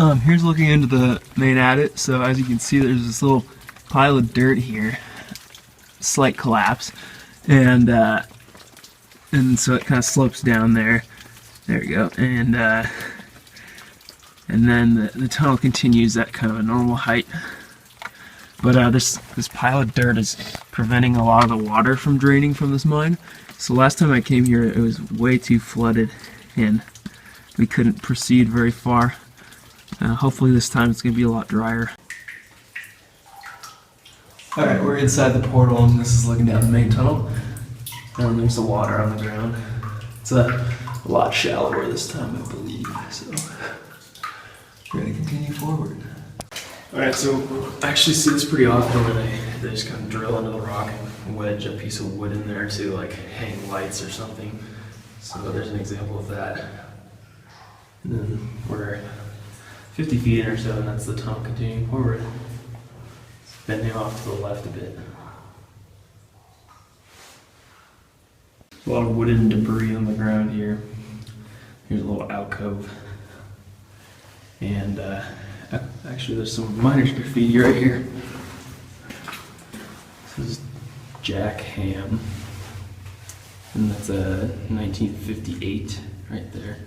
Here's looking into the main adit. So as you can see, there's this little pile of dirt here, slight collapse, and so it kind of slopes down there. There we go, and then the tunnel continues at kind of a normal height. But this pile of dirt is preventing a lot of the water from draining from this mine. So last time I came here, it was way too flooded, and we couldn't proceed very far. Hopefully this time it's going to be a lot drier. Alright, we're inside the portal, and this is looking down the main tunnel. There's the water on the ground. It's a lot shallower this time, I believe. So we're going to continue forward. Alright, so I actually see this pretty often when they just kind of drill into the rock and wedge a piece of wood in there to like hang lights or something. So there's an example of that. And then we're 50 feet in or so, and that's the tunnel continuing forward. It's bending off to the left a bit. There's a lot of wooden debris on the ground here. Here's a little alcove. And actually there's some miners graffiti right here. This is Jack Ham. And that's a 1958 right there.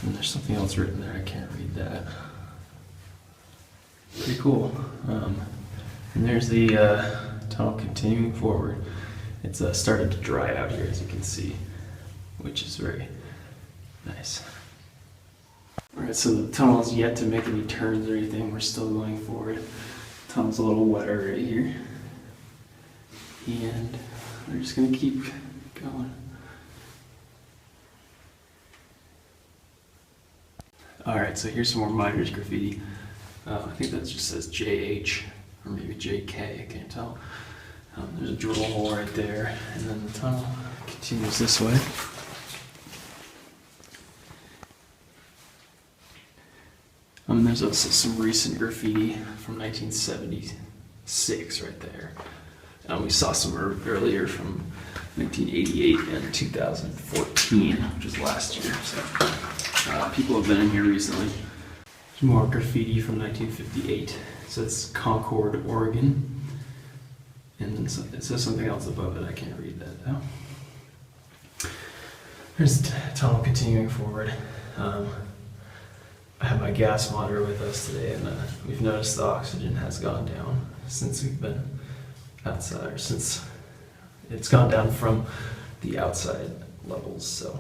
And there's something else written there, I can't read that. Pretty cool. And there's the tunnel continuing forward. It's started to dry out here, as you can see, which is very nice. Alright, so the tunnel is yet to make any turns or anything. We're still going forward. The tunnel's a little wetter right here. And we're just going to keep going. Alright, so here's some more miners graffiti. I think that just says JH, or maybe JK, I can't tell. There's a drill hole right there, and then the tunnel continues this way. There's also some recent graffiti from 1976 right there. We saw some earlier from 1988 and 2014, which was last year. So people have been in here recently. There's more graffiti from 1958. It says Concord, Oregon. And then it says something else above it. I can't read that though. There's the tunnel continuing forward. I have my gas monitor with us today, and we've noticed the oxygen has gone down since we've been outside, or since it's gone down from the outside levels. So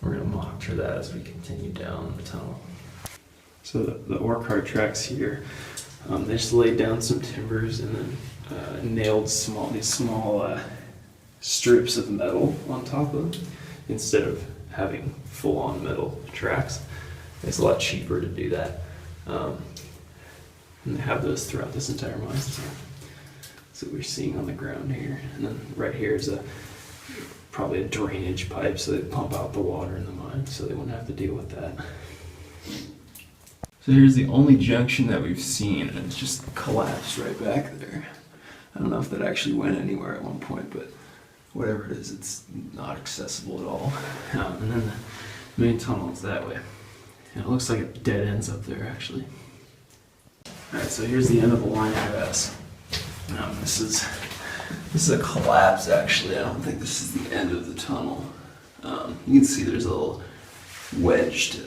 we're going to monitor that as we continue down the tunnel. So the ore cart tracks here, they just laid down some timbers and then nailed these small strips of metal on top of them instead of having full-on metal tracks. It's a lot cheaper to do that. And they have those throughout this entire mine. So that's what we're seeing on the ground here. And then right here is probably a drainage pipe, so they pump out the water in the mine, so they wouldn't have to deal with that. So here's the only junction that we've seen, and it's just collapsed right back there. I don't know if that actually went anywhere at one point, but whatever it is, it's not accessible at all. And then the main tunnel is that way. And it looks like it dead ends up there, actually. Alright, so here's the end of the line of S. This is a collapse, actually. I don't think this is the end of the tunnel. You can see there's a little wedged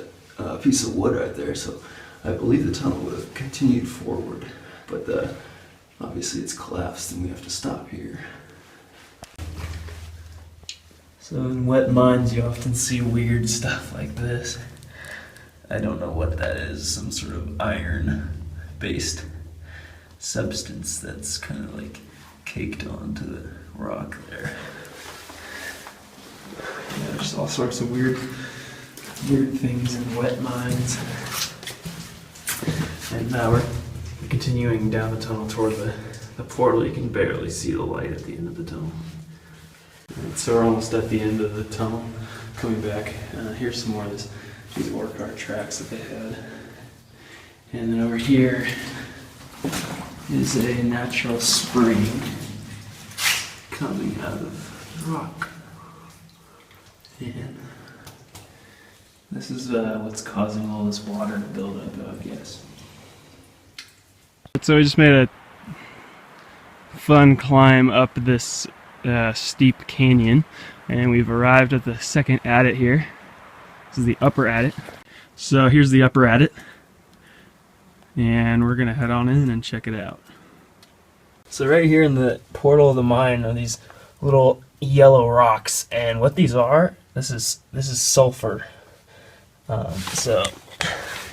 piece of wood right there, so I believe the tunnel would have continued forward, but obviously it's collapsed and we have to stop here. So in wet mines you often see weird stuff like this. I don't know what that is, some sort of iron-based substance that's kind of like caked onto the rock there. Yeah, there's all sorts of weird things in wet mines. And now we're continuing down the tunnel toward the portal. You can barely see the light at the end of the tunnel. And so we're almost at the end of the tunnel. Coming back, here's some more of these ore cart tracks that they had. And then over here is a natural spring coming out of the rock. And This is what's causing all this water to build up, I guess. So we just made a fun climb up this steep canyon, and we've arrived at the second adit here. This is the upper adit. So here's the upper adit, and we're gonna head on in and check it out. So right here in the portal of the mine are these little yellow rocks, and what these are, this is sulfur. So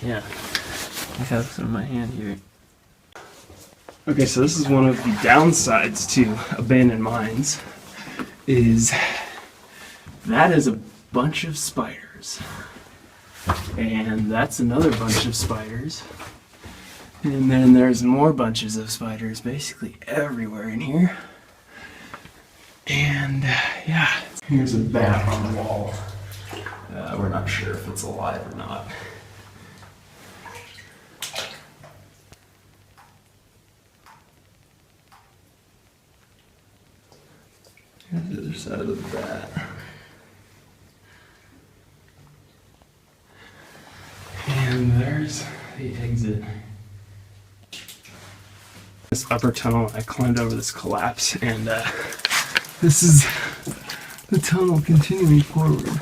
yeah, I have some in my hand here. Okay, so this is one of the downsides to abandoned mines, is that is a bunch of spiders, and that's another bunch of spiders, and then there's more bunches of spiders basically everywhere in here. And yeah, here's a bat on the wall. We're not sure if it's alive or not. Here's the other side of the bat. And there's the exit. This upper tunnel, I climbed over this collapse, and this is the tunnel continuing forward.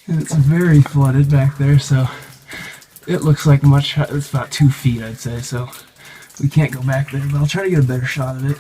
And it's very flooded back there, so it looks like it's about 2 feet, I'd say, so we can't go back there, but I'll try to get a better shot of it.